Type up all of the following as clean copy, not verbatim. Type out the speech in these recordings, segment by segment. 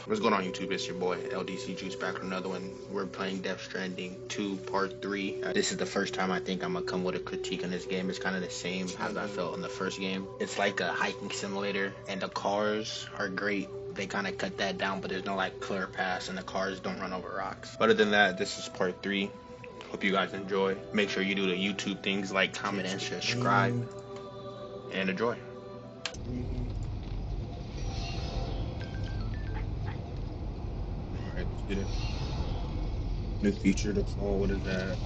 What's going on YouTube? It's your boy LDC Juice back with another one. We're playing Death Stranding 2 Part 3. This is the first time I think I'm gonna come with a critique on this game. It's kind of the same as I felt in the first game. It's like a hiking simulator and the cars are great. They kind of cut that down, but there's no like clear paths and the cars don't run over rocks. Other than that, this is Part 3. Hope you guys enjoy. Make sure you do the YouTube things like comment and subscribe and enjoy. Alright, let's get it. New feature to fall. What is that?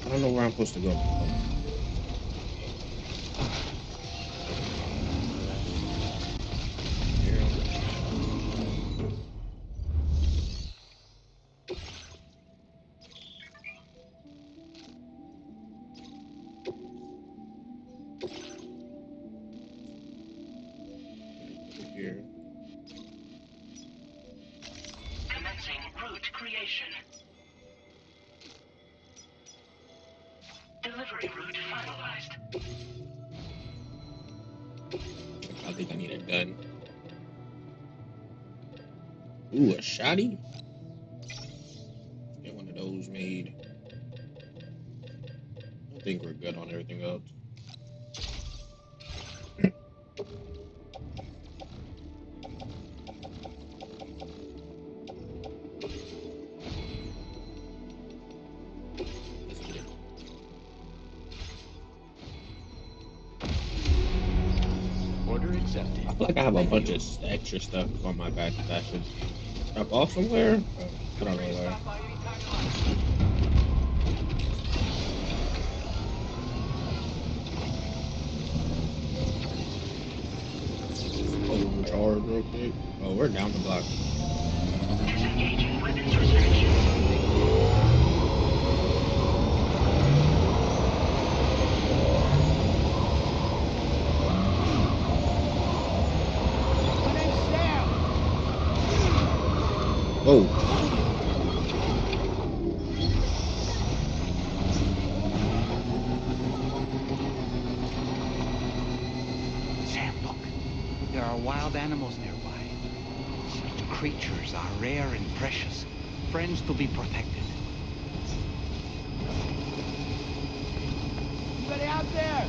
I don't know where I'm supposed to go. Here. Commencing route creation. Delivery route finalized. I think I need a gun. Ooh, a shotty? Get one of those made. I think we're good on everything else. Let's get it. Order accepted. I feel like I have a bunch of extra stuff on my back that I should drop off somewhere. I don't know where. Charge real quick. Oh, we're down the block. Disengaging weapons restrictions. Oh. Sam, look. There are wild animals nearby. Such creatures are rare and precious. Friends to be protected. Anybody out there?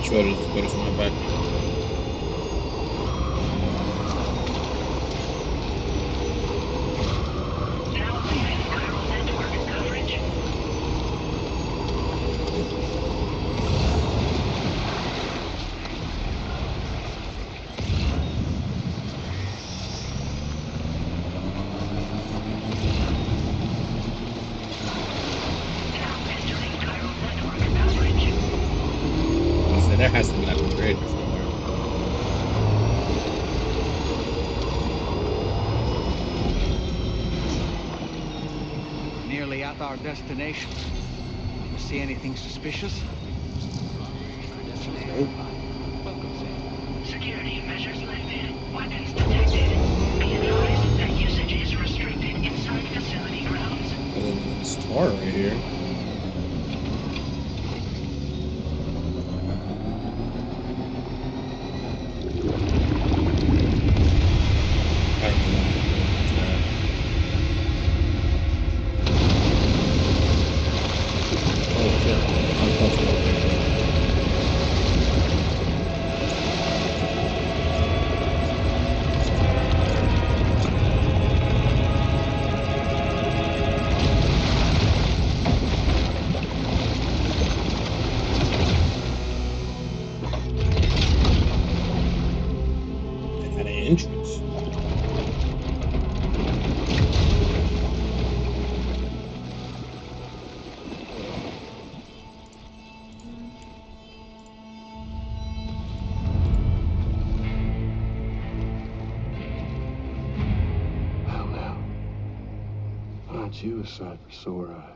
Sure, just go to my back. Now leaving viral network coverage. Now entering viral network coverage. So there has to be like a bridge or somewhere. Nearly at our destination. You see anything suspicious? Welcome, Sam. Security measures lifted. Weapons detected. Be advised that usage is restricted inside facility grounds. This tar right here. you a sight for sore eyes.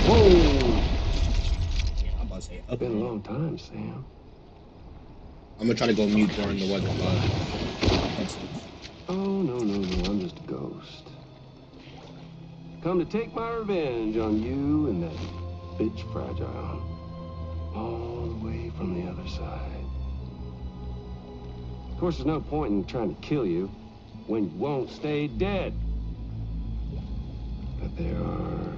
Whoa! Yeah, I'm about to say up. Been a long time, Sam. I'm gonna try to go mute during the welcome. Oh, no, I'm just a ghost. Come to take my revenge on you and that bitch Fragile. All the way from the other side. Of course, there's no point in trying to kill you when you won't stay dead. But there are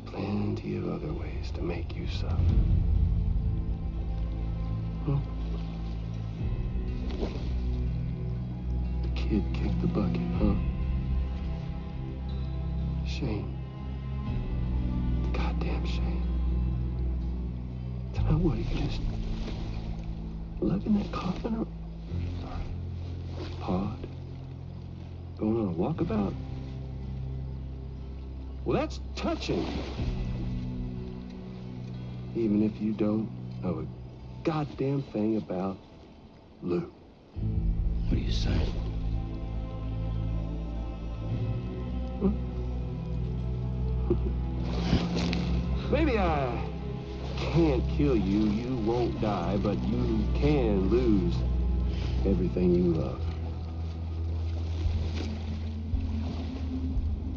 plenty of other ways to make you suffer. Huh? The kid kicked the bucket, huh? Shame. Goddamn shame. Now what, are you just lugging that coffin or pod? Going on a walkabout? Well, that's touching. Even if you don't know a goddamn thing about Lou. What do you say? Huh? Maybe I can't kill you, you won't die, but you can lose everything you love.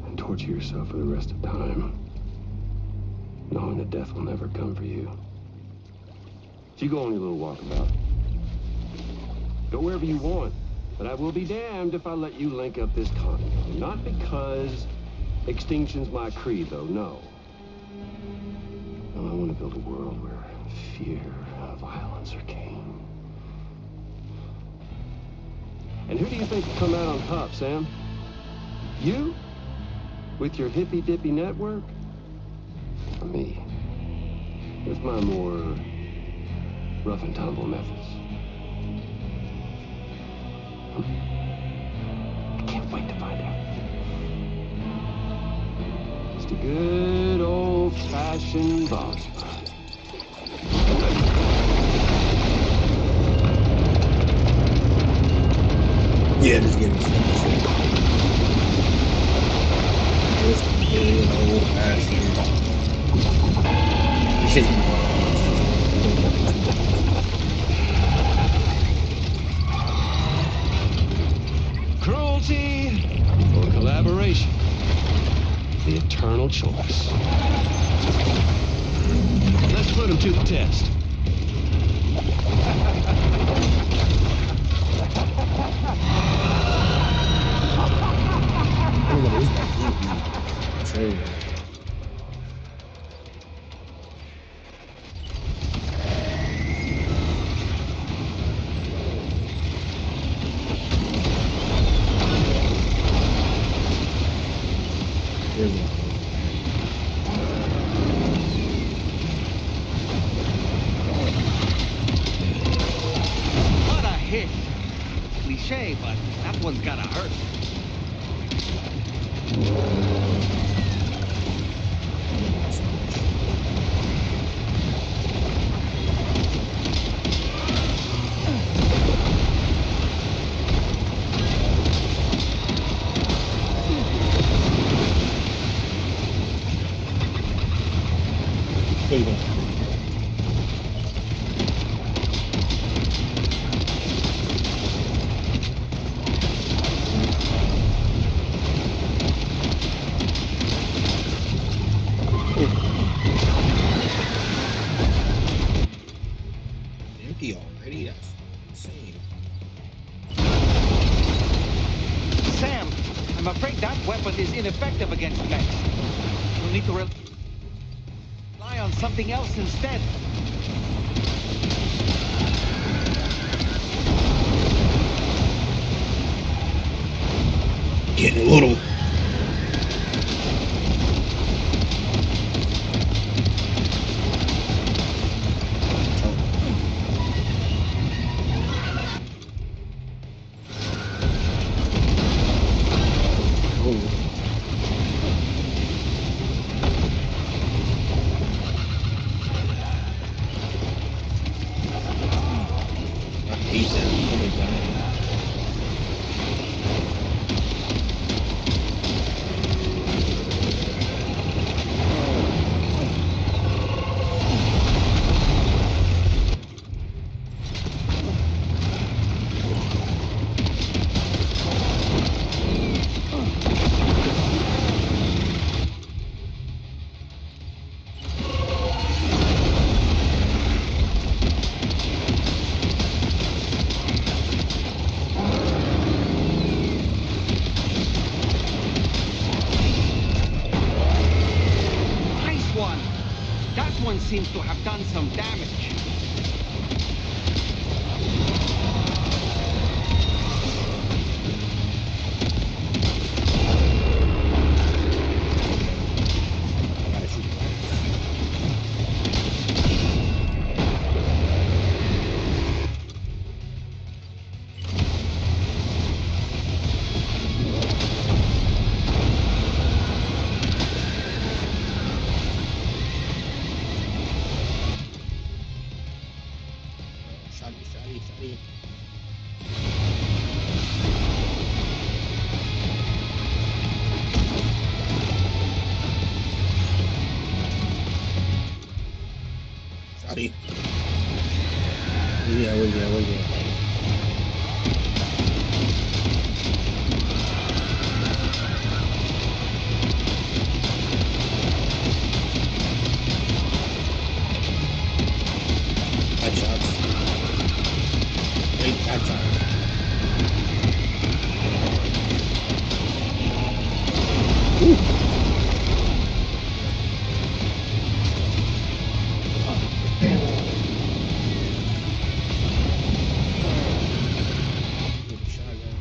And torture yourself for the rest of time, knowing that death will never come for you. So you go on your little walkabout. Go wherever you want, but I will be damned if I let you link up this continent. Not because extinction's my creed, though, no. I want to build a world where fear and violence are king. And who do you think will come out on top, Sam? You? With your hippy-dippy network? Or me? With my more rough and tumble methods? I can't wait to find out. Just a good old-fashioned boss fight. Yeah, just getting stuff. Just good old fashioned. Cruelty or collaboration? The eternal choice. Let's put him to the test. What a hit! Cliche, but that one's gotta hurt. There you go. Empty already? That's insane. Sam, I'm afraid that weapon is ineffective against mechs. We'll need to rely on something else instead. Getting a little. That one seems to have done some damage. Gotta shoot the lights. Shotty. Shotty. Where you at? Headshots. Great headshots. Ooh. With the shotgun.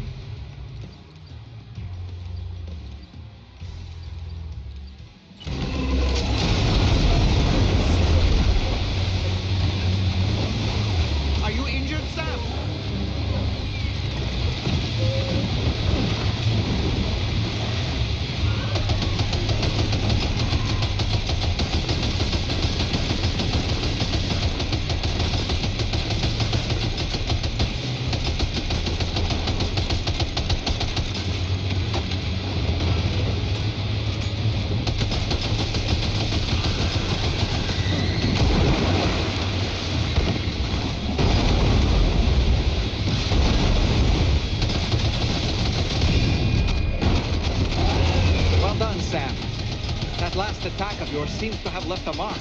Are you injured, Sam? Well done, Sam. That last attack of yours seems to have left a mark.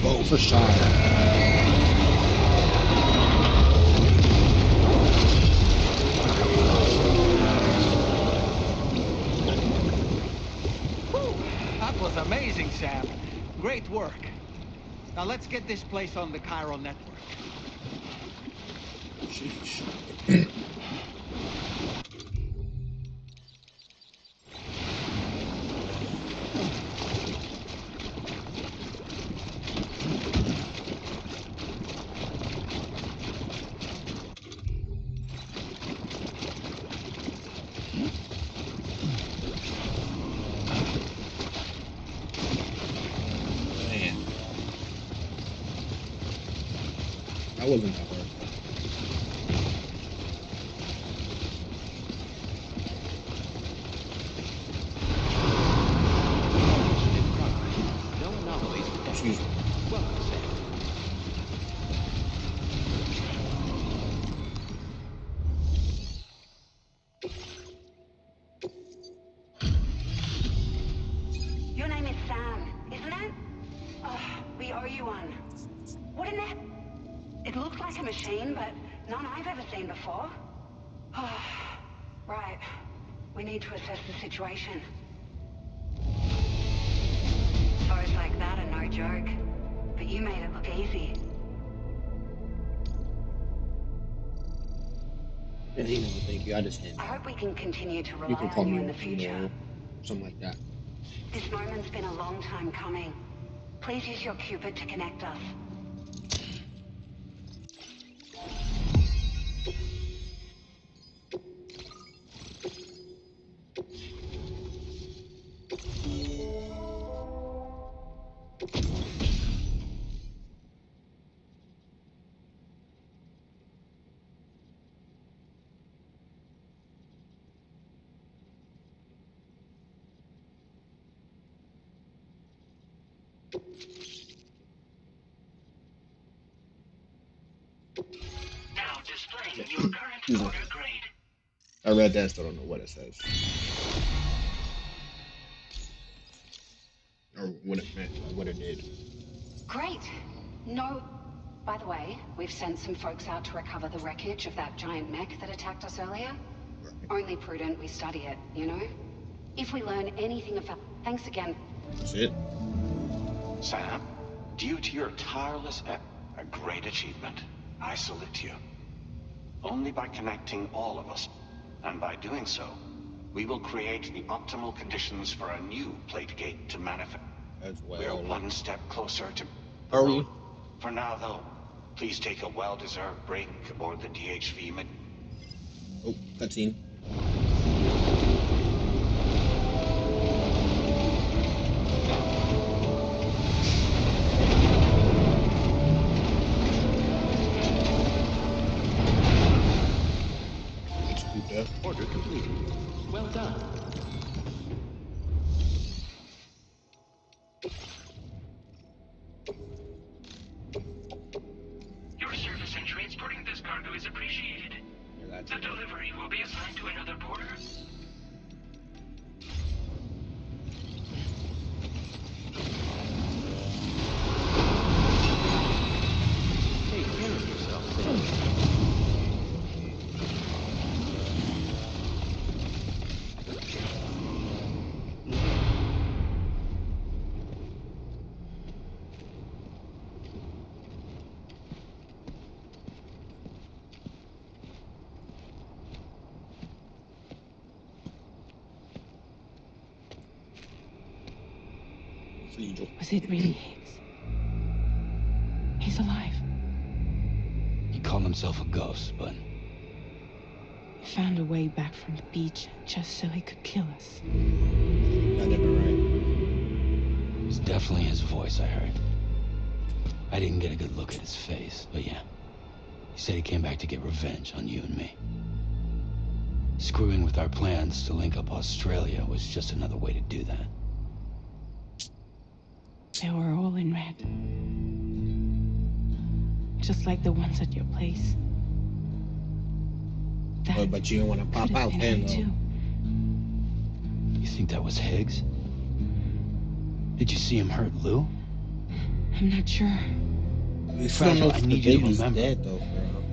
Vote for shot. That was amazing, Sam. Great work. Now let's get this place on the chiral network. Sheesh. Man, that wasn't that hard. No anomalies Excuse detected. me. Welcome, Sam. Your name is Sam, isn't it? Oh, we owe you one. Wouldn't it? It looked like a machine, but none I've ever seen before. Oh, right. We need to assess the situation. Foes like that are no joke. But you made it look easy. And you know, thank you. I just hit. I hope we can continue to You can rely call on you me, in the future. something like that. This moment's been a long time coming. Please use your Cupid to connect us. Now displaying your current Excuse me. order grade. I read that, still don't know what it says. what it meant, what it did. Great. No. By the way, we've sent some folks out to recover the wreckage of that giant mech that attacked us earlier. Right. Only prudent we study it, you know? If we learn anything of... Thanks again. That's it. Sam, due to your tireless a great achievement. I salute you. Only by connecting all of us, and by doing so, we will create the optimal conditions for a new plate gate to manifest. As well. We're one step closer to... Are we? For now, though, please take a well-deserved break aboard the DHV Oh, cutscene. Order completed. Well done. Your service in transporting this cargo is appreciated. Yeah, that's The it. delivery will be assigned to another porter. Take care of yourself, please. Angel. Was it really Higgs? He's alive. He called himself a ghost, but He found a way back from the beach just so he could kill us. Got that right. it's definitely his voice I heard. I didn't get a good look at his face, but yeah. He said he came back to get revenge on you and me. Screwing with our plans to link up Australia was just another way to do that. They were all in red. Just like the ones at your place. That But you didn't want to could pop have out been then, him though. too. You think that was Higgs? Did you see him hurt Lou? I'm not sure. We still don't know I if the need you to baby's remember. dead, though, for real.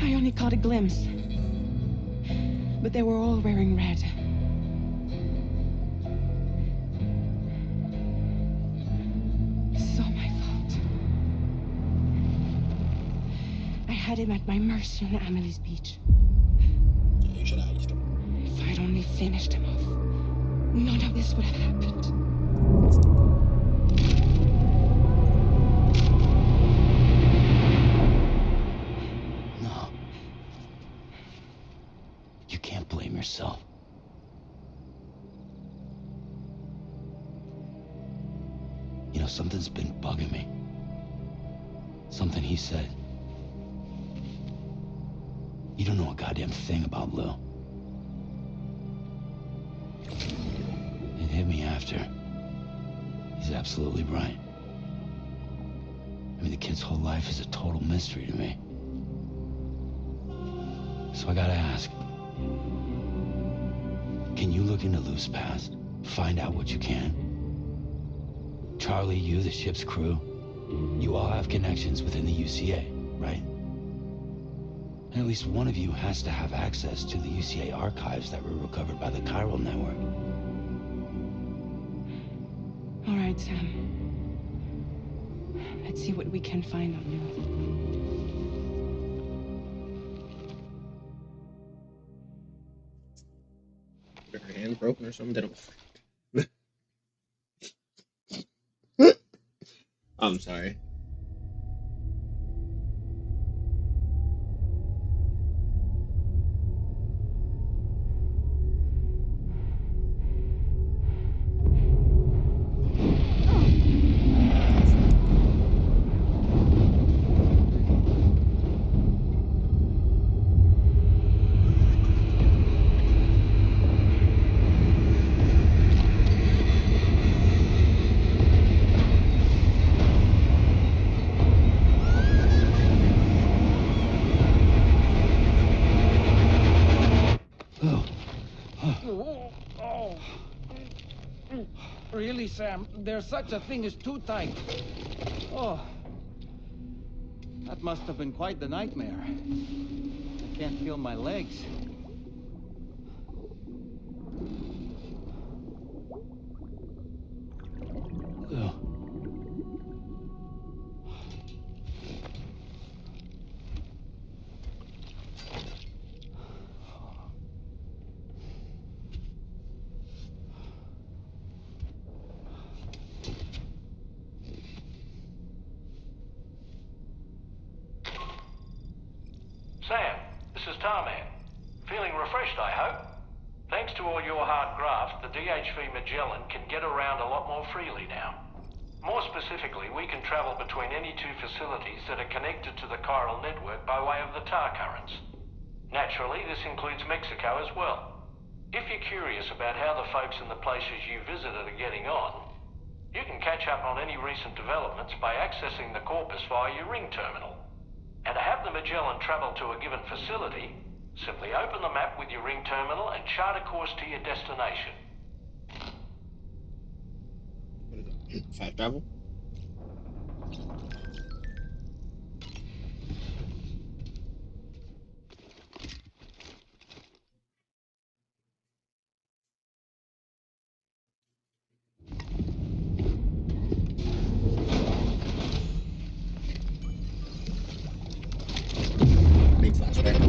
I only caught a glimpse. But they were all wearing red. This is all my fault. I had him at my mercy on Amelie's beach. Yeah, you should have iced him. If I'd only finished him off, none of this would have happened. No. You can't blame yourself. You know, something's been bugging me. Something he said. You don't know a goddamn thing about Lou. It hit me after. He's absolutely right. I mean, the kid's whole life is a total mystery to me. So I gotta ask. Can you look into Lou's past? Find out what you can? Charlie, you, the ship's crew, you all have connections within the UCA, right? And at least one of you has to have access to the UCA archives that were recovered by the Chiral Network. All right, Sam. Let's see what we can find on Lou. Her hand broken or something. I'm sorry. Really, Sam? There's such a thing as too tight. Oh, that must have been quite the nightmare. I can't feel my legs. Ugh. Sam, this is Tarman. Feeling refreshed, I hope? Thanks to all your hard graft, the DHV Magellan can get around a lot more freely now. More specifically, we can travel between any two facilities that are connected to the chiral network by way of the tar currents. Naturally, this includes Mexico as well. If you're curious about how the folks in the places you visited are getting on, you can catch up on any recent developments by accessing the corpus via your ring terminal. And to have the Magellan travel to a given facility, simply open the map with your ring terminal and chart a course to your destination. What is that? Fast travel? Big flashback.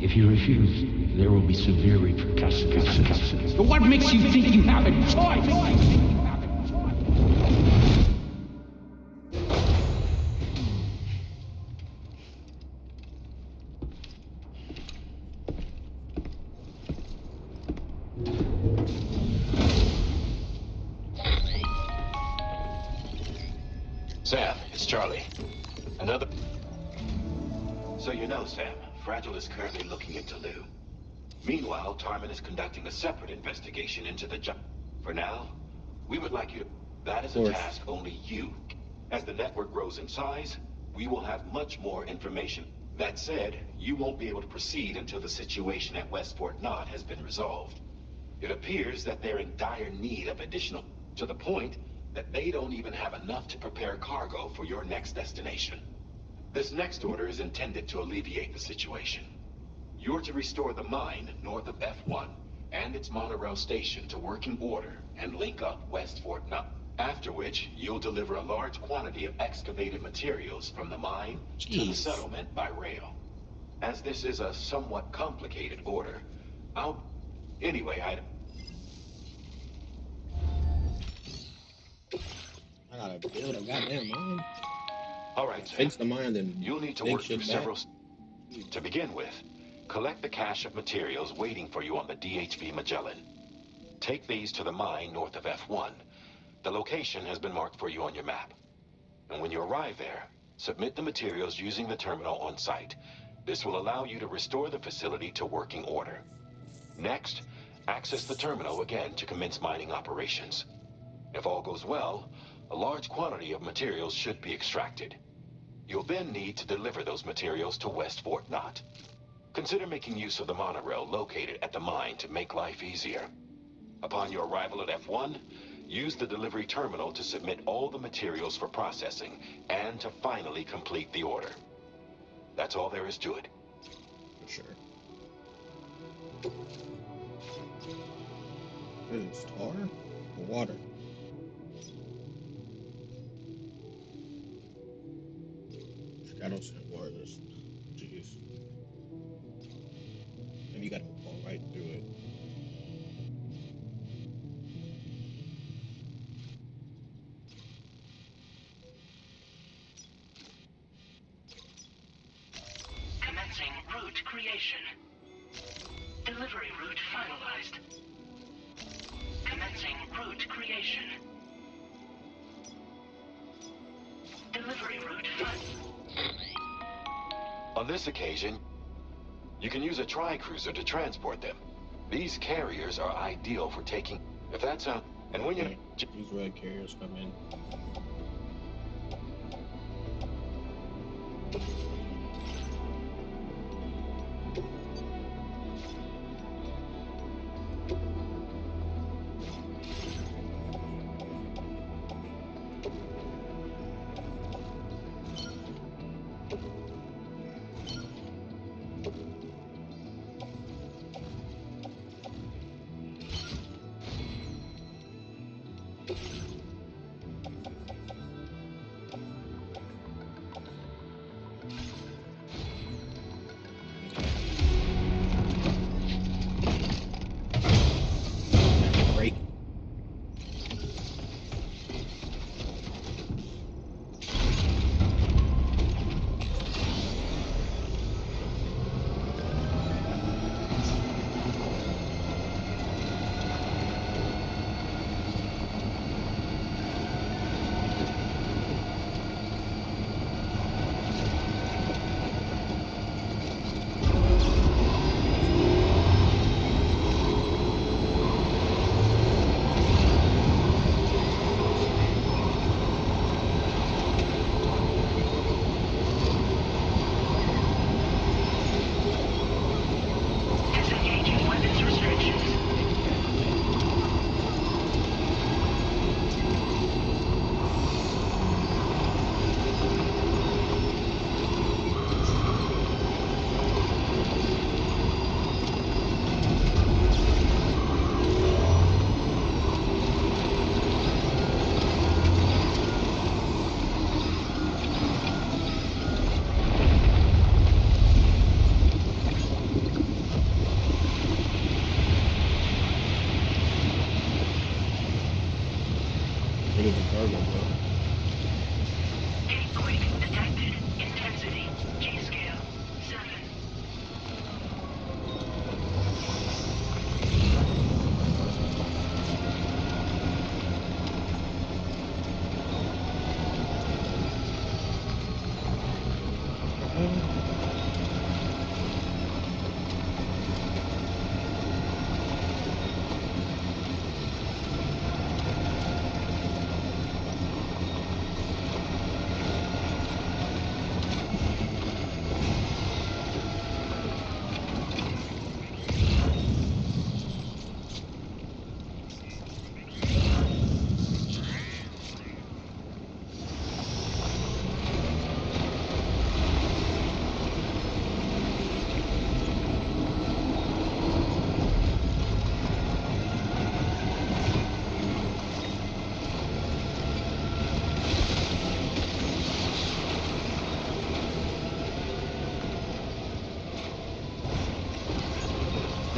If you refuse, there will be severe repercussions. But what makes you think you have a choice? Sam, it's Charlie. Another... So you know, Sam, Fragile is currently looking into Lou. Meanwhile, Tarman is conducting a separate investigation into the job. For now, we would like you to... That is a task only you. As the network grows in size, we will have much more information. That said, you won't be able to proceed until the situation at West Fort Knott has been resolved. It appears that they're in dire need of additional... to the point that they don't even have enough to prepare cargo for your next destination. This next order is intended to alleviate the situation. You're to restore the mine north of F1 and its monorail station to working order and link up West Fort Knott. After which, you'll deliver a large quantity of excavated materials from the mine to the settlement by rail. As this is a somewhat complicated order, Anyway, I gotta build a goddamn mine. All right, Sam. Fix the mine, then You'll need to take work through shit back. several... To begin with, collect the cache of materials waiting for you on the DHV Magellan. Take these to the mine north of F1. The location has been marked for you on your map. And when you arrive there, submit the materials using the terminal on site. This will allow you to restore the facility to working order. Next, access the terminal again to commence mining operations. If all goes well, a large quantity of materials should be extracted. You'll then need to deliver those materials to West Fort Knott. Consider making use of the monorail located at the mine to make life easier. Upon your arrival at F1, use the delivery terminal to submit all the materials for processing and to finally complete the order. That's all there is to it. For sure. What is this, tar or water? Shadows and waters. Jeez. And you gotta go right through it. Commencing route creation. Delivery route finalized. Commencing route creation. Delivery route On this occasion, you can use a tri-cruiser to transport them. These carriers are ideal for taking... If that's a... And when you... These red carriers come in.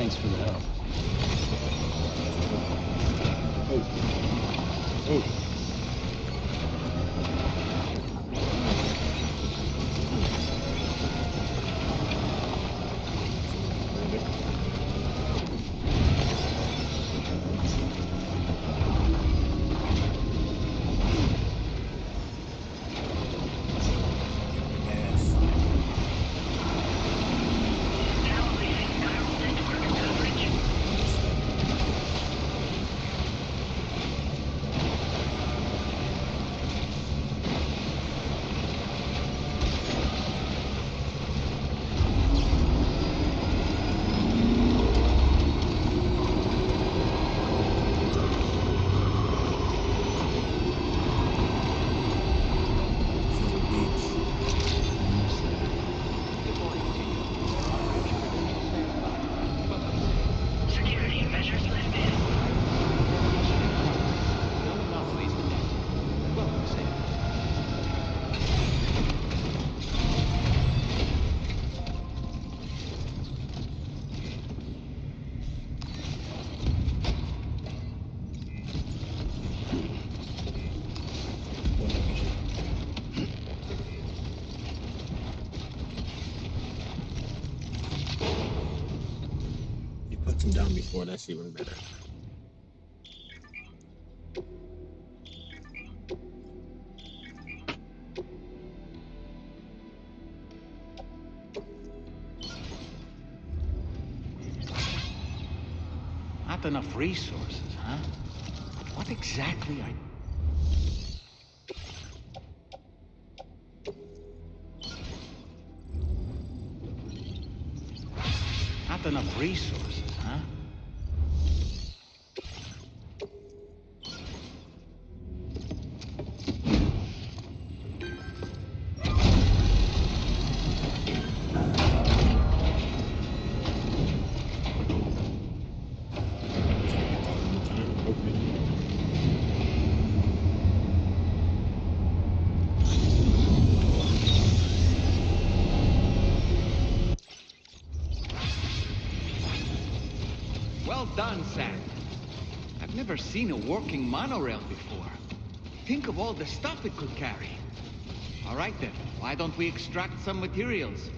Thanks for the help. Oh. Puts him down before, that's even better. Not enough resources, huh? But what exactly are... Not enough resources, huh? Well done, Sam. I've never seen a working monorail before. Think of all the stuff it could carry. All right then, why don't we extract some materials?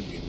could be.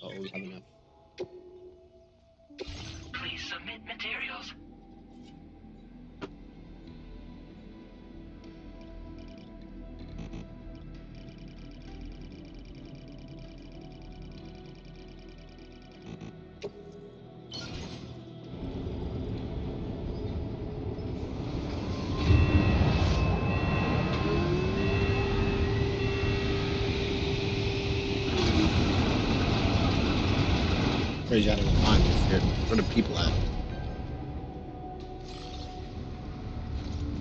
Oh, we have enough. Please submit materials. Crazy, I didn't find this here. Where the people at?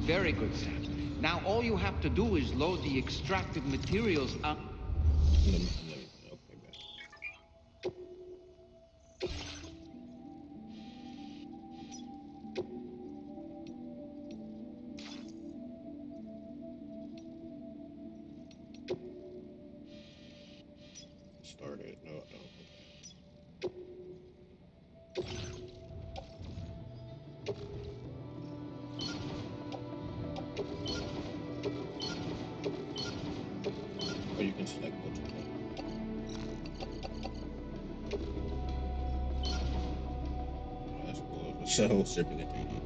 Very good, Sam. Now all you have to do is load the extracted materials up. Okay, man. Started. No, no. Or you can select what you want. Oh, that's cool. It's a whole shipping container.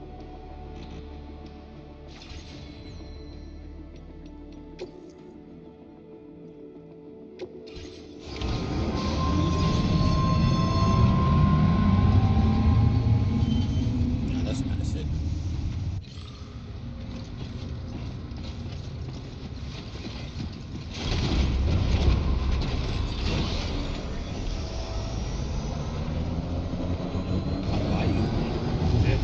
Nah, that's kind of sick. Why you? Shit.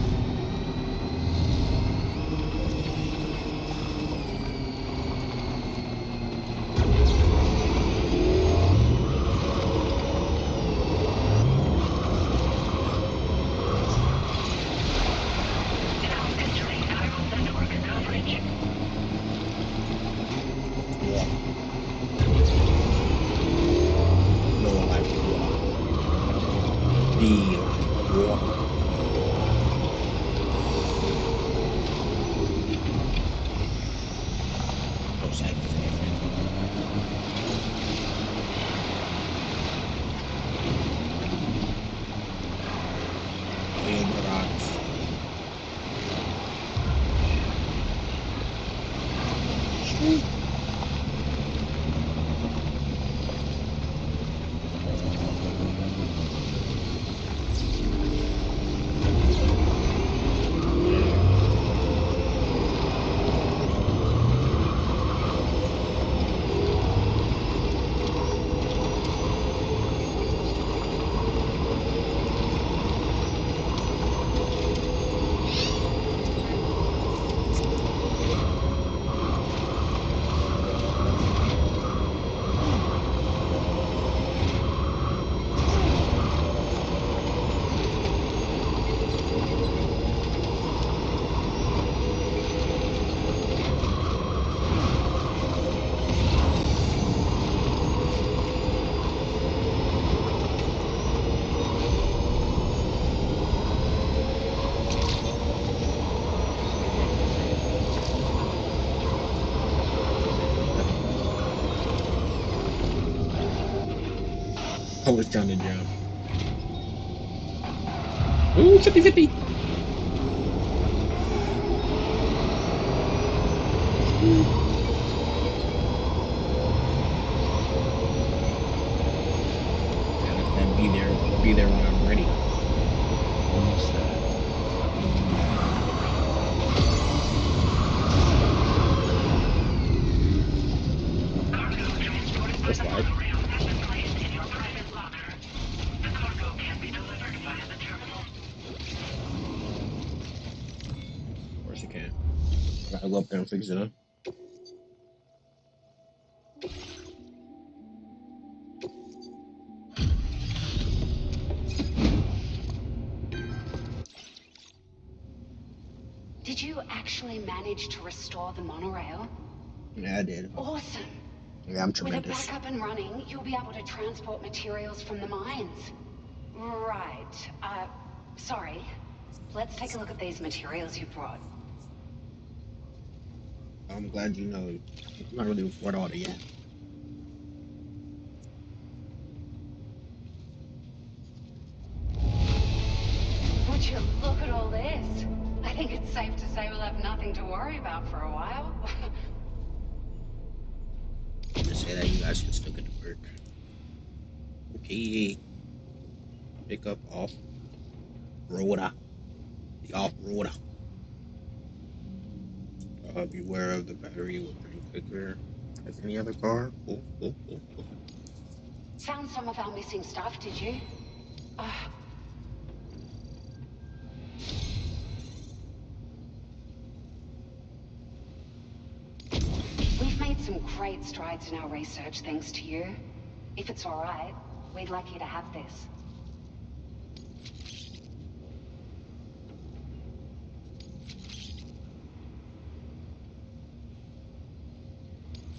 Now entering viral network coverage. Walk. No, like walk. Be walk. Oh, side is different. Oil the rocks. Shoot. I was trying to jump. Ooh, 50-50. And be there when I'm ready. Almost there. Cargo transported by That's the right. monorail has been placed in your private locker. The cargo can be delivered via the terminal. Of course you can. I gotta go up there and fix it up. Did you actually manage to restore the monorail? Yeah, I did. Awesome. Yeah, I'm With it tremendous. back up and running, you'll be able to transport materials from the mines. Right. Sorry. Let's take a look at these materials you brought. I'm glad you know. I'm not really what order yet. Would you look at all this? I think it's safe to say we'll have nothing to worry about for a while. To say that you guys can still get to work. Okay. Pick up off roader. The off roader. Beware of the battery will drain quicker as any other car. Oh, oh, oh, oh. Found some of our missing stuff, did you? We've made some great strides in our research thanks to you. If it's all right, we'd like you to have this.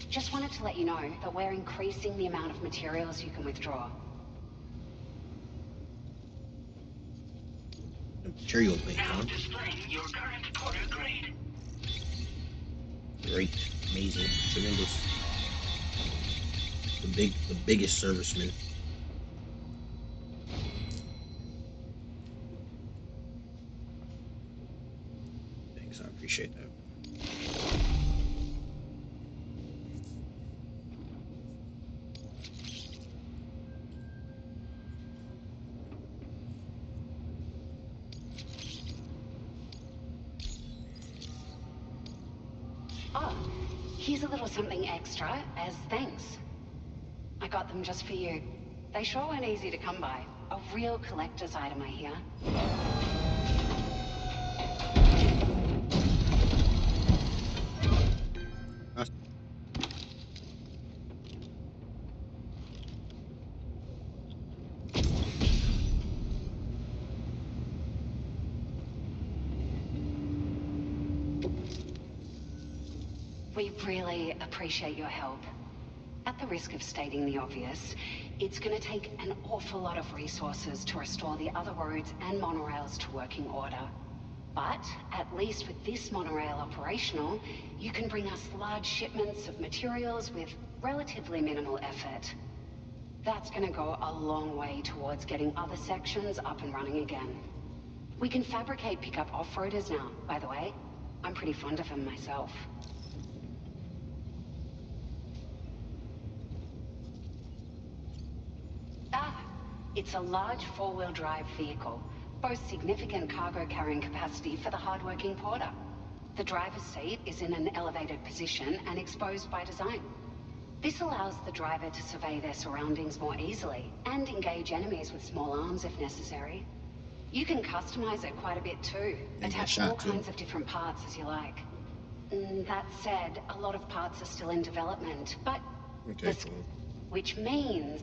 Just wanted to let you know that we're increasing the amount of materials you can withdraw. The material bank, Now huh? displaying your current porter grade. Great, amazing, tremendous. The biggest serviceman. Thanks, I appreciate that. Oh, here's a little something extra as thanks. I got them just for you. They sure weren't easy to come by. A real collector's item, I hear. We really appreciate your help. At the risk of stating the obvious, it's going to take an awful lot of resources to restore the other roads and monorails to working order. But at least with this monorail operational, you can bring us large shipments of materials with relatively minimal effort. That's going to go a long way towards getting other sections up and running again. We can fabricate pickup off-roaders now, by the way. I'm pretty fond of them myself. It's a large four-wheel drive vehicle, boasts significant cargo carrying capacity for the hard-working porter. The driver's seat is in an elevated position and exposed by design. This allows the driver to survey their surroundings more easily and engage enemies with small arms if necessary. You can customize it quite a bit too, attach all kinds of different parts as you like. That said, a lot of parts are still in development, but which means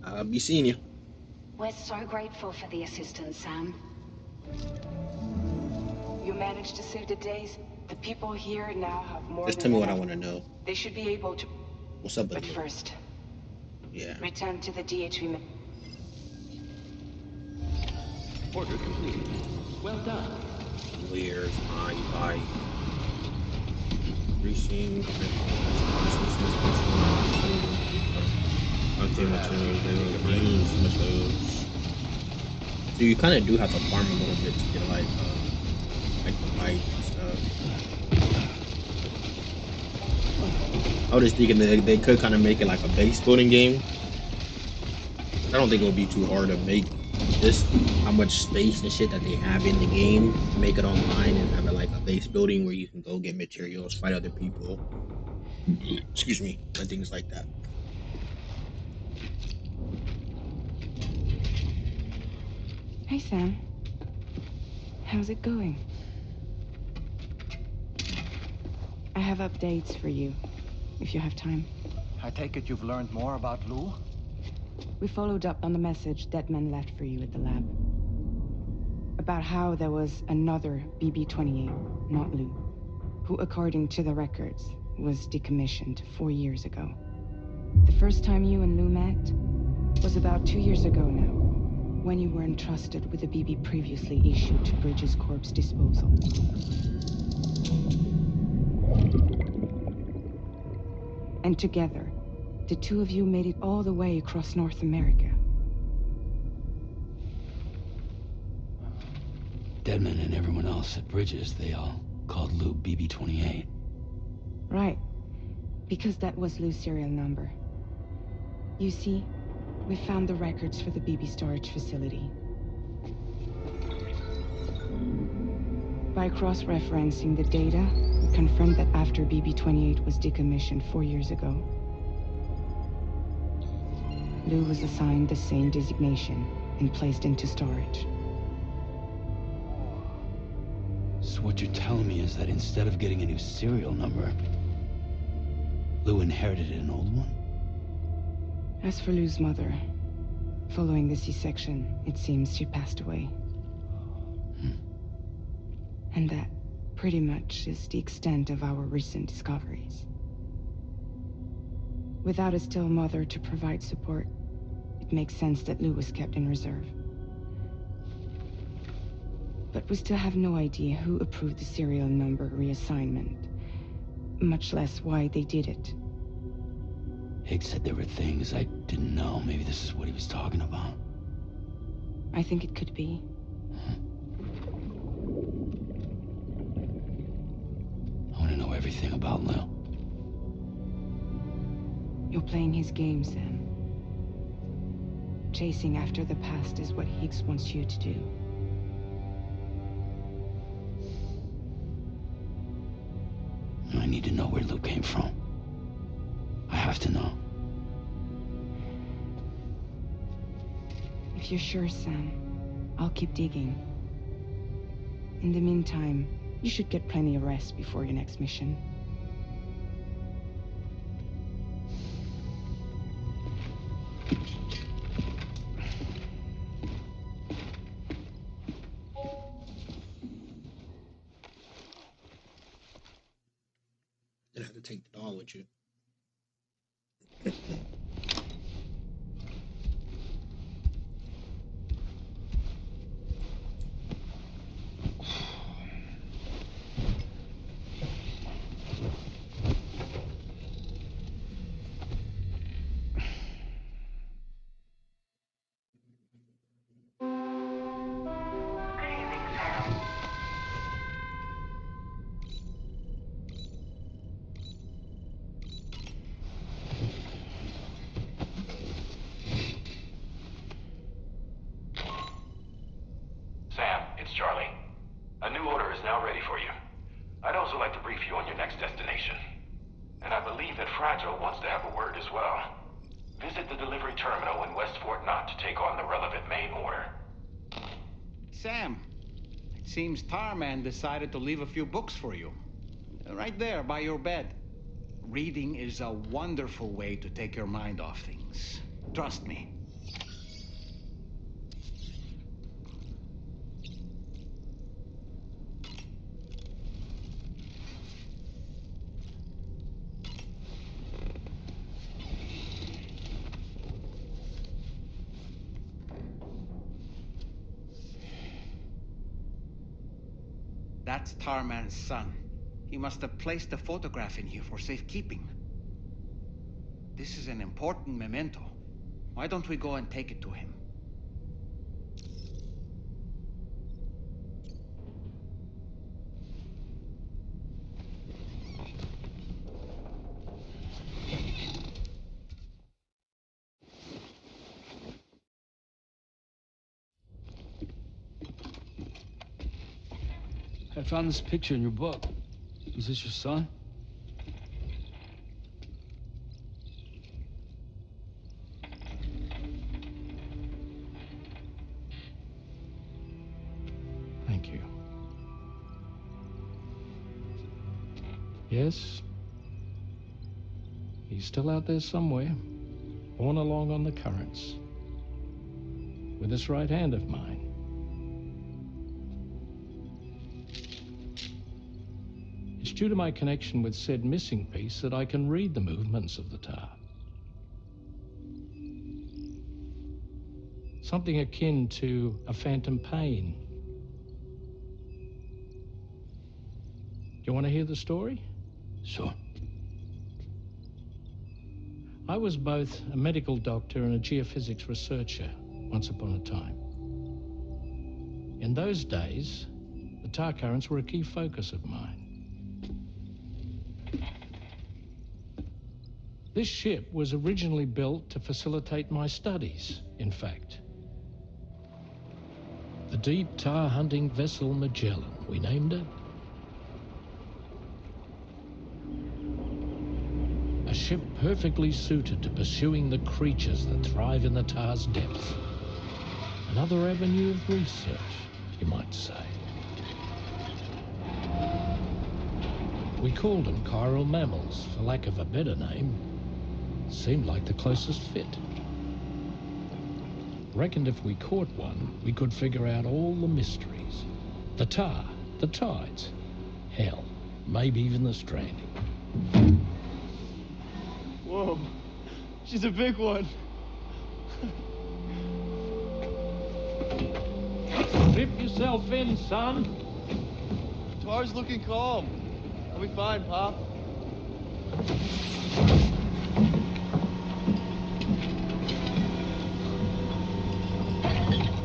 I'll be seeing you. we're so grateful for the assistance, Sam. You managed to save the days. The people here now have more Just than tell me what enough. I want to know. They should be able to... What's up with But you? first, Yeah. return to the DHV... Order complete. Well done. Where's my bike? Racing. content materials. There are games, materials. So you kind of do have to farm a little bit to get like the bike and stuff. I was just thinking that they could kind of make it like a base building game. I don't think it would be too hard to make this how much space and shit that they have in the game, make it online and have it like a base building where you can go get materials, fight other people. Excuse me, and things like that. Hey, Sam. How's it going? I have updates for you, if you have time. I take it you've learned more about Lou? We followed up on the message Deadman left for you at the lab. About how there was another BB-28, not Lou, who, according to the records, was decommissioned 4 years ago. The first time you and Lou met was about 2 years ago now, when you were entrusted with a BB previously issued to Bridges Corp's disposal. And together, the two of you made it all the way across North America. Deadman and everyone else at Bridges, they all called Lou BB-28. Right. Because that was Lou's serial number. You see, we found the records for the BB storage facility. By cross-referencing the data, we confirmed that after BB-28 was decommissioned 4 years ago, Lou was assigned the same designation and placed into storage. So what you're telling me is that instead of getting a new serial number, Lou inherited an old one? As for Lou's mother, following the C-section, it seems she passed away. And that pretty much is the extent of our recent discoveries. Without a still mother to provide support, it makes sense that Lou was kept in reserve. But we still have no idea who approved the serial number reassignment, much less why they did it. Higgs said there were things I didn't know. Maybe this is what he was talking about. I think it could be. I want to know everything about Lou. You're playing his game, Sam. Chasing after the past is what Higgs wants you to do. I need to know where Lou came from. I have to know. If you're sure, Sam, I'll keep digging. In the meantime, you should get plenty of rest before your next mission. Then have to take the doll with you. Sam, it's Charlie. A new order is now ready for you. I'd also like to brief you on your next destination. And I believe that Fragile wants to have a word as well. Visit the delivery terminal in West Fort Knott to take on the relevant main order. Sam, it seems Tarman decided to leave a few books for you. Right there by your bed. Reading is a wonderful way to take your mind off things. Trust me. That's Tarman's son. He must have placed a photograph in here for safekeeping. This is an important memento. Why don't we go and take it to him? I found this picture in your book. Is this your son? Thank you. Yes. He's still out there somewhere, borne along on the currents, with this right hand of mine. It's due to my connection with said missing piece that I can read the movements of the tar. Something akin to a phantom pain. Do you want to hear the story? Sure. I was both a medical doctor and a geophysics researcher once upon a time. In those days, the tar currents were a key focus of mine. This ship was originally built to facilitate my studies, in fact. The deep tar hunting vessel Magellan, we named it. A ship perfectly suited to pursuing the creatures that thrive in the tar's depths. Another avenue of research, you might say. We called them chiral mammals, for lack of a better name. Seemed like the closest fit. Reckoned if we caught one, we could figure out all the mysteries. The tar, the tides, hell, maybe even the stranding. Whoa, she's a big one. Strip yourself in, son. Tar's looking calm. I'll be fine, Pop.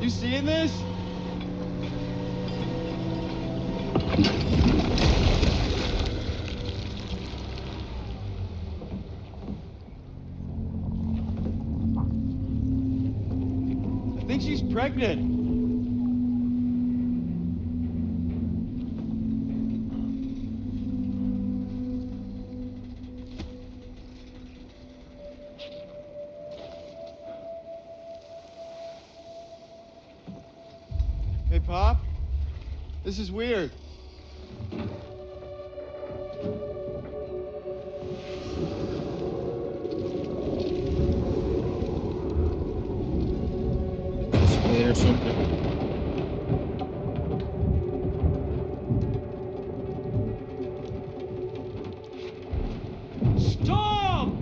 You seeing this? I think she's pregnant. Hey, Pop. This is weird. Split or something. Stop!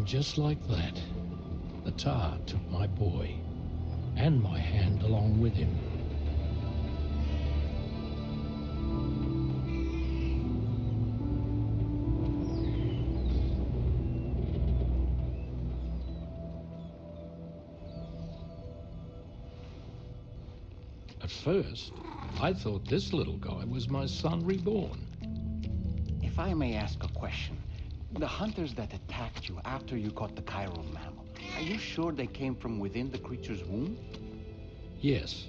And just like that, the tar took my boy, and my hand along with him. At first, I thought this little guy was my son reborn. If I may ask a question, the hunters that attacked you after you caught the chiral mammal, are you sure they came from within the creature's womb? Yes.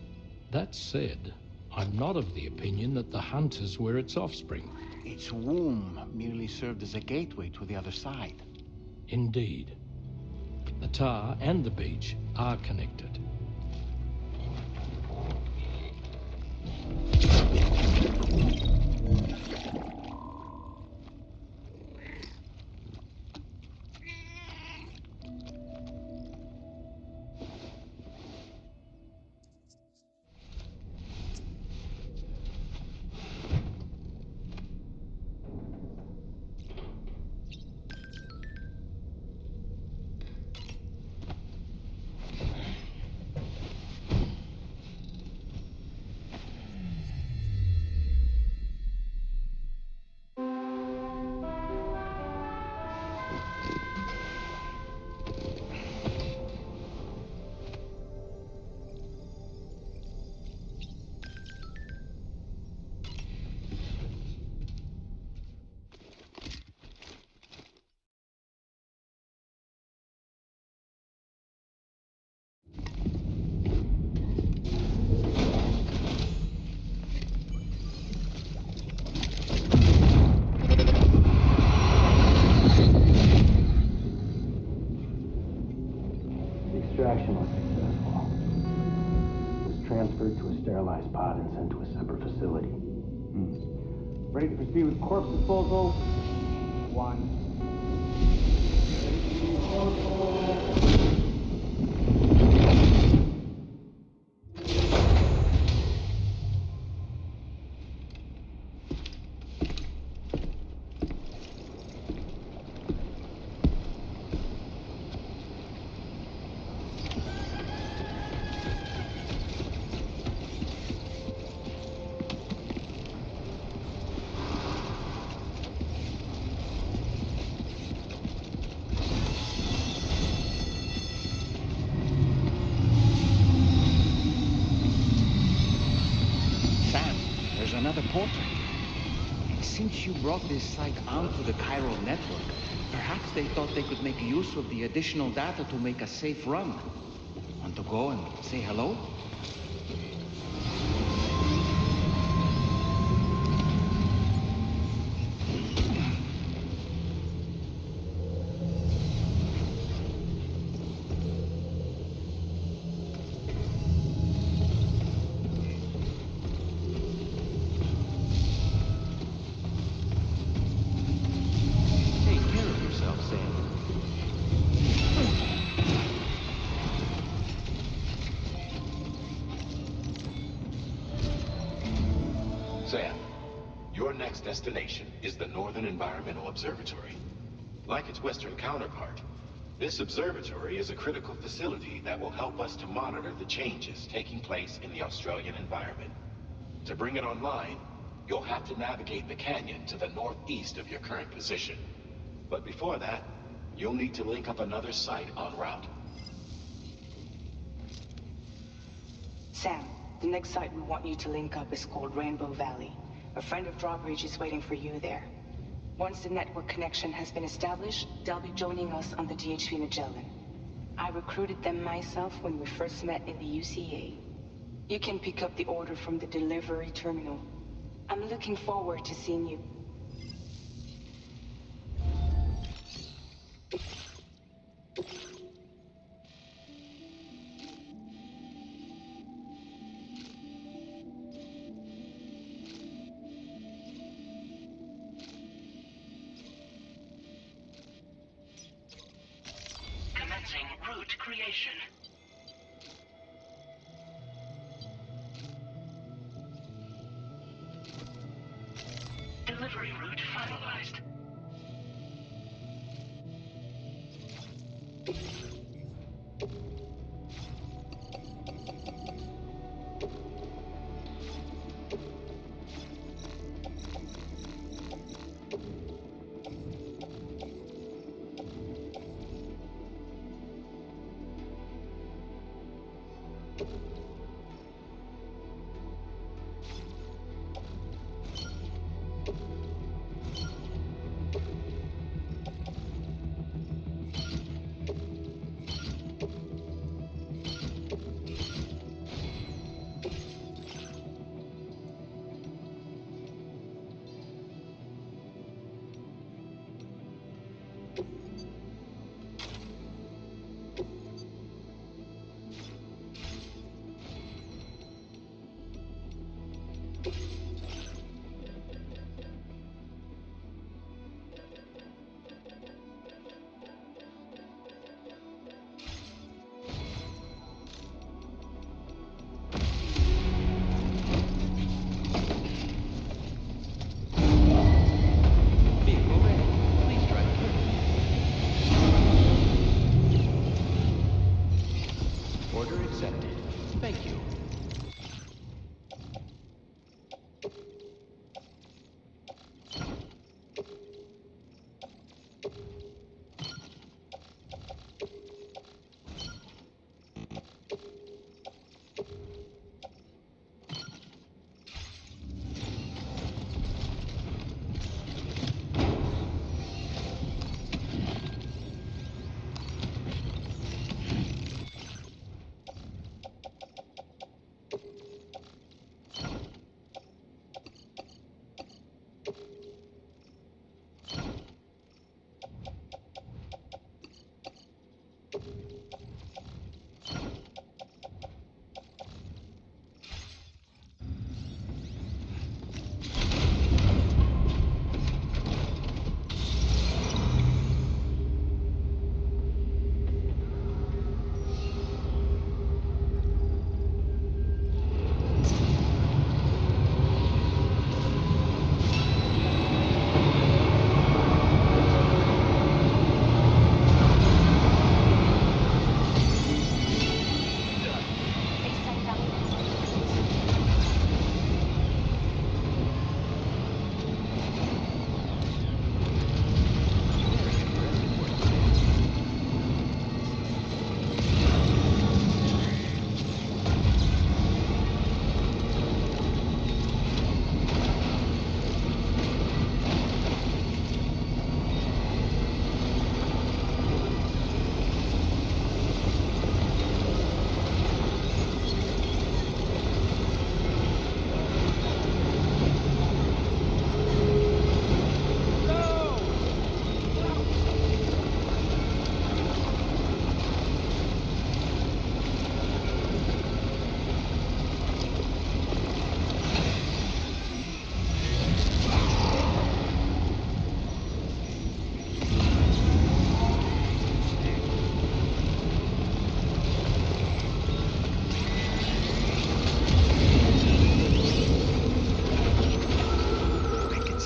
That said, I'm not of the opinion that the hunters were its offspring. Its womb merely served as a gateway to the other side. Indeed. The tar and the beach are connected. Extraction was successful. It was transferred to a sterilized pod and sent to a separate facility. Ready to proceed with corpse disposal? 1. Another portal. Since you brought this site onto the chiral network, perhaps they thought they could make use of the additional data to make a safe run. Want to go and say hello? Sam, your next destination is the Northern Environmental Observatory. Like its Western counterpart, this observatory is a critical facility that will help us to monitor the changes taking place in the Australian environment. To bring it online, you'll have to navigate the canyon to the northeast of your current position. But before that, you'll need to link up another site en route. Sam, the next site we want you to link up is called Rainbow Valley. A friend of Drawbridge is waiting for you there. Once the network connection has been established, they'll be joining us on the DHV Magellan. I recruited them myself when we first met in the UCA. You can pick up the order from the delivery terminal. I'm looking forward to seeing you. Commencing route creation. Delivery route finalized. Vehicle ready. Please drive quickly. Order accepted. Thank you.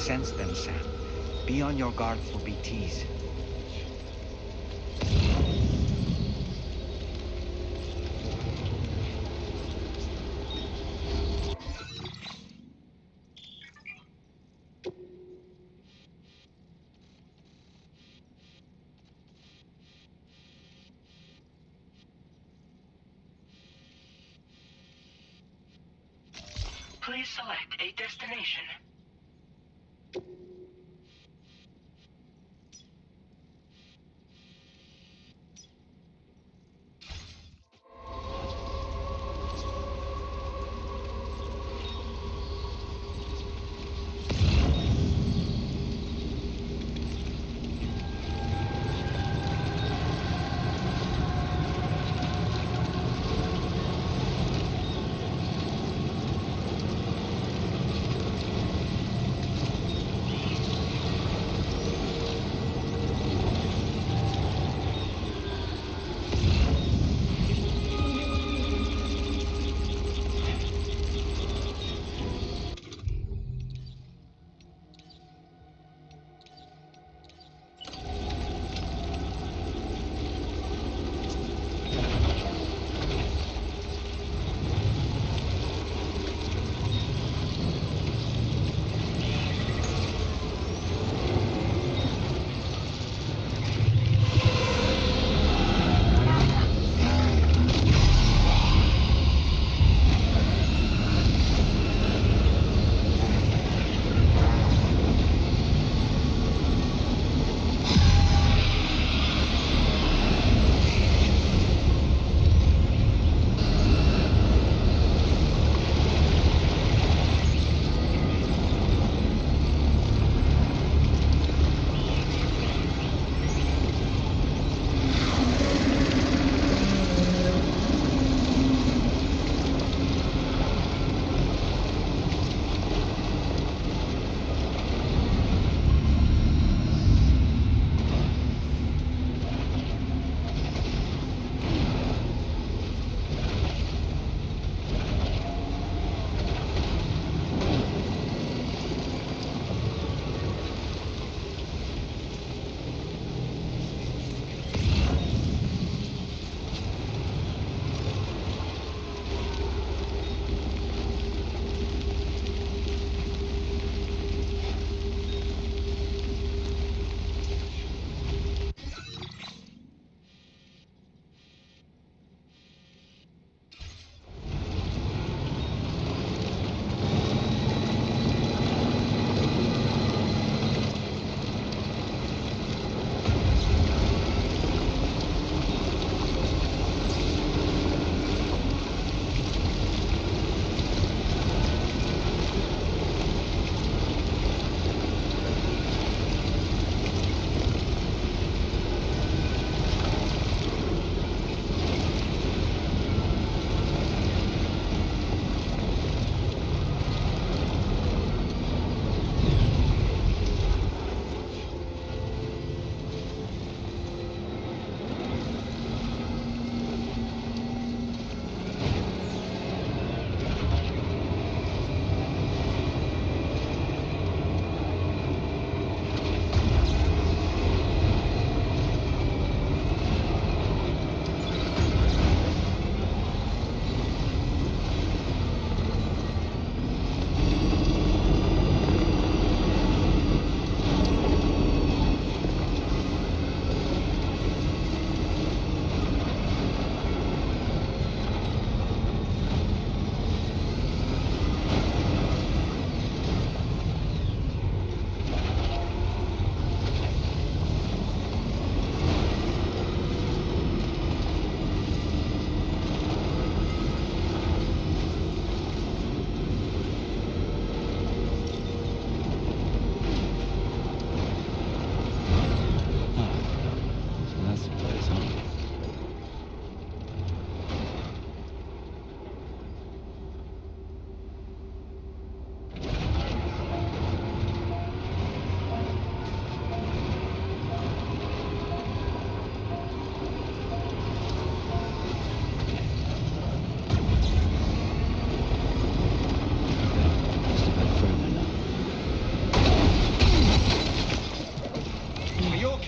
Sense them, Sam. Be on your guard for BTs. Please select a destination.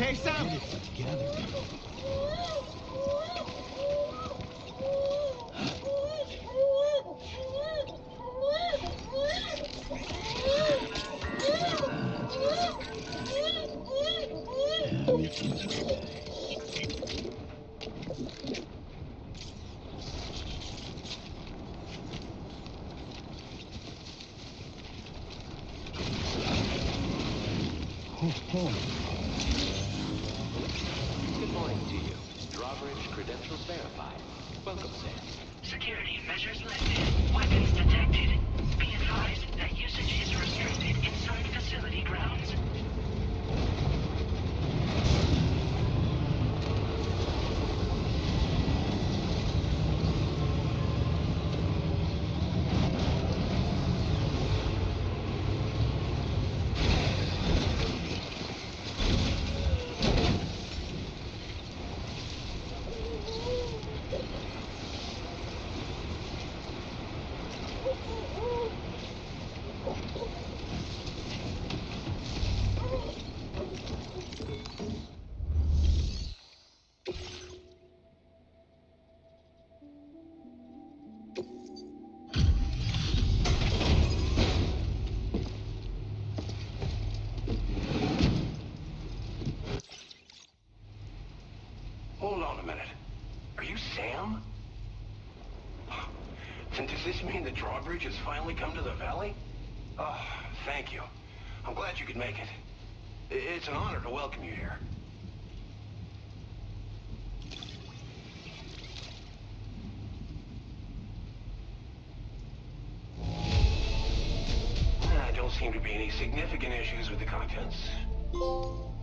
okay, Sam? Get it together. Everything's okay. Good morning to you. Drawbridge credentials verified. Welcome, Sam. Security measures lifted. Weapons detected. Be advised that usage is restricted inside facility grounds. Hold on a minute. Are you Sam? Then does this mean the drawbridge has finally come to the valley? Oh, thank you. I'm glad you could make it. It's an honor to welcome you here. Don't seem to be any significant issues with the contents. We'll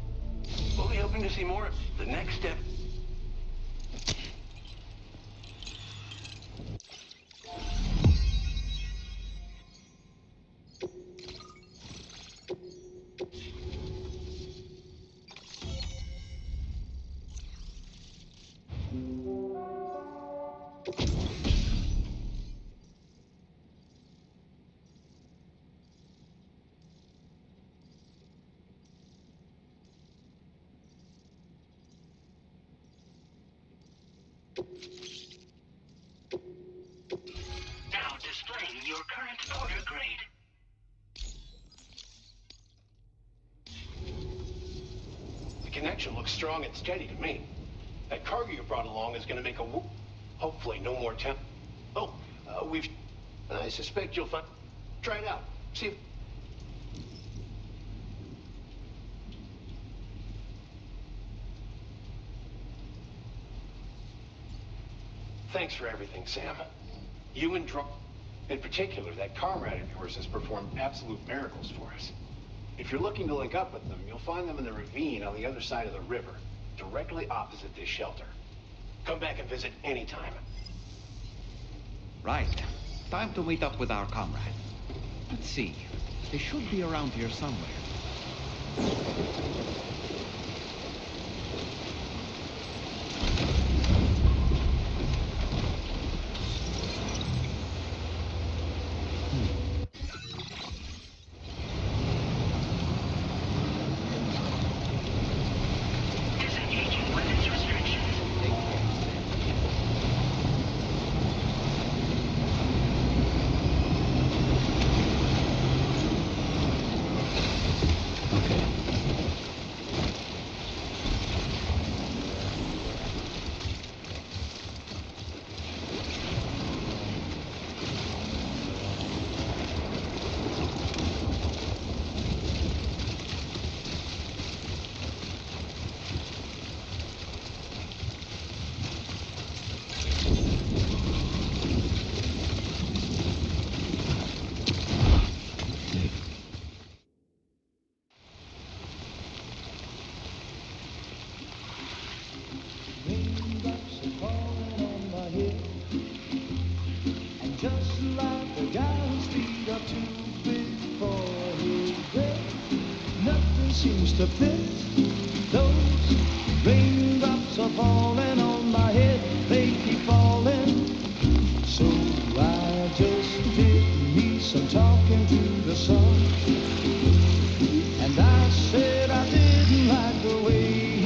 be hoping to see more. The next step... Now displaying your current order grade. The connection looks strong and steady to me. That cargo you brought along is going to make a whoop. Hopefully no more temp... Oh, we've... I suspect you'll find... Try it out. See if... Thanks for everything, Sam. You and in particular, that comrade of yours has performed absolute miracles for us. If you're looking to link up with them, you'll find them in the ravine on the other side of the river, directly opposite this shelter. Come back and visit anytime. Right. Time to meet up with our comrade. Let's see. They should be around here somewhere. Disengaging weapons restrictions. Okay. Raindrops are falling on my head, and just like the guy whose feet are too big for his bed, nothing seems to fit. Those raindrops are falling on my head, they keep falling. So I just did me some talking to the sun, and I said I didn't like the way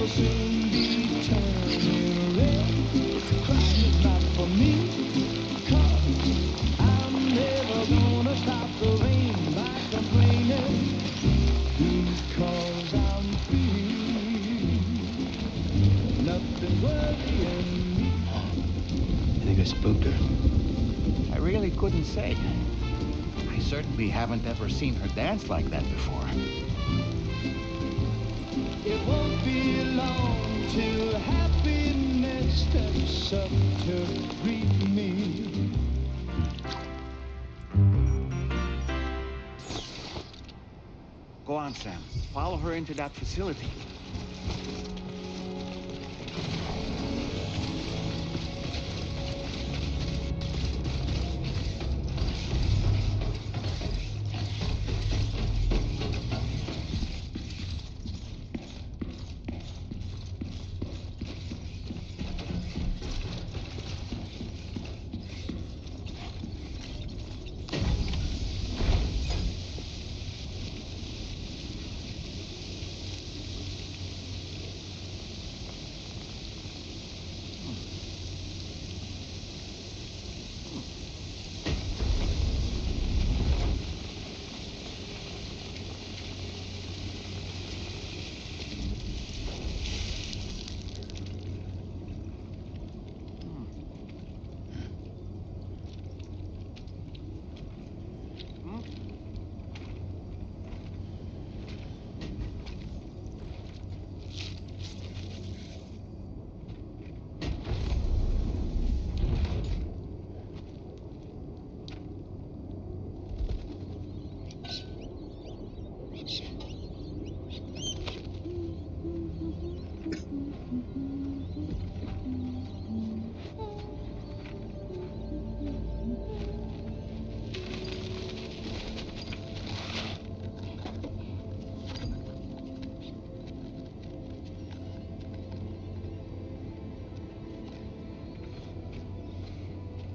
soon be turning red. Crying is not for me, 'cause I'm never gonna stop the rain by complaining, because I'm free. Nothing's worrying me. You think I spooked her? I really couldn't say. I certainly haven't ever seen her dance like that before. It won't be long till happiness steps up to greet me. Go on, Sam. Follow her into that facility.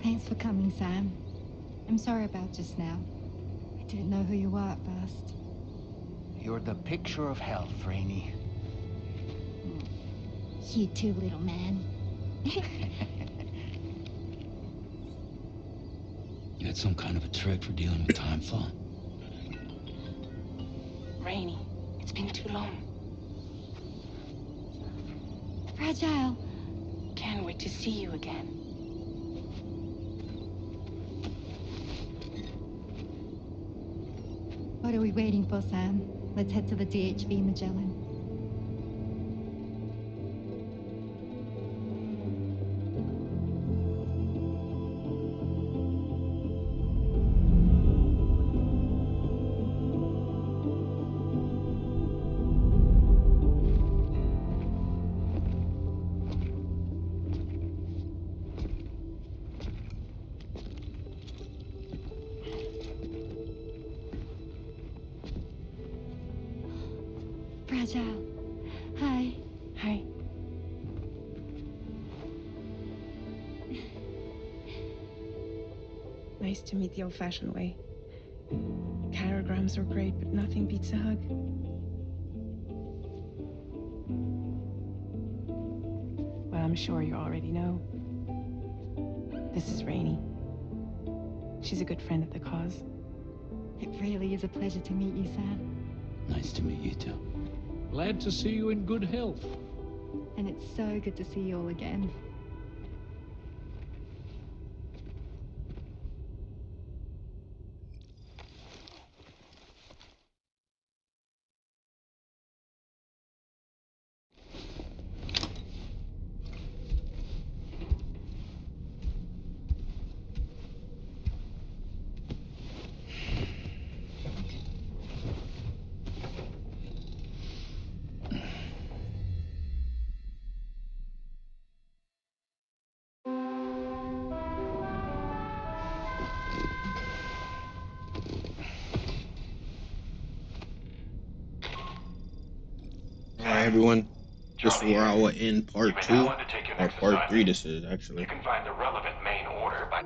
Thanks for coming, Sam. I'm sorry about just now. I didn't know who you were at first. You're the picture of health, Rainey. You too, little man. You had some kind of a trick for dealing with time fall? Rainey, it's been too long. Fragile. Can't wait to see you again. What are we waiting for, Sam? Let's head to the DHV Magellan. Fragile. Hi. Hi. Nice to meet the old-fashioned way. Carograms are great, but nothing beats a hug. Well, I'm sure you already know. This is Rainey. She's a good friend of the cause. It really is a pleasure to meet you, Sam. Nice to meet you too. Glad to see you in good health. And it's so good to see you all again. Alright, everyone. This is where I will end part 2, or part 3 this is, actually. You can find the relevant main order by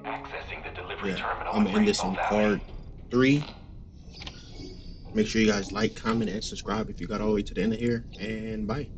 accessing the delivery terminal I'm going to end this in part 3. Make sure you guys like, comment, and subscribe if you got all the way to the end of here. And bye.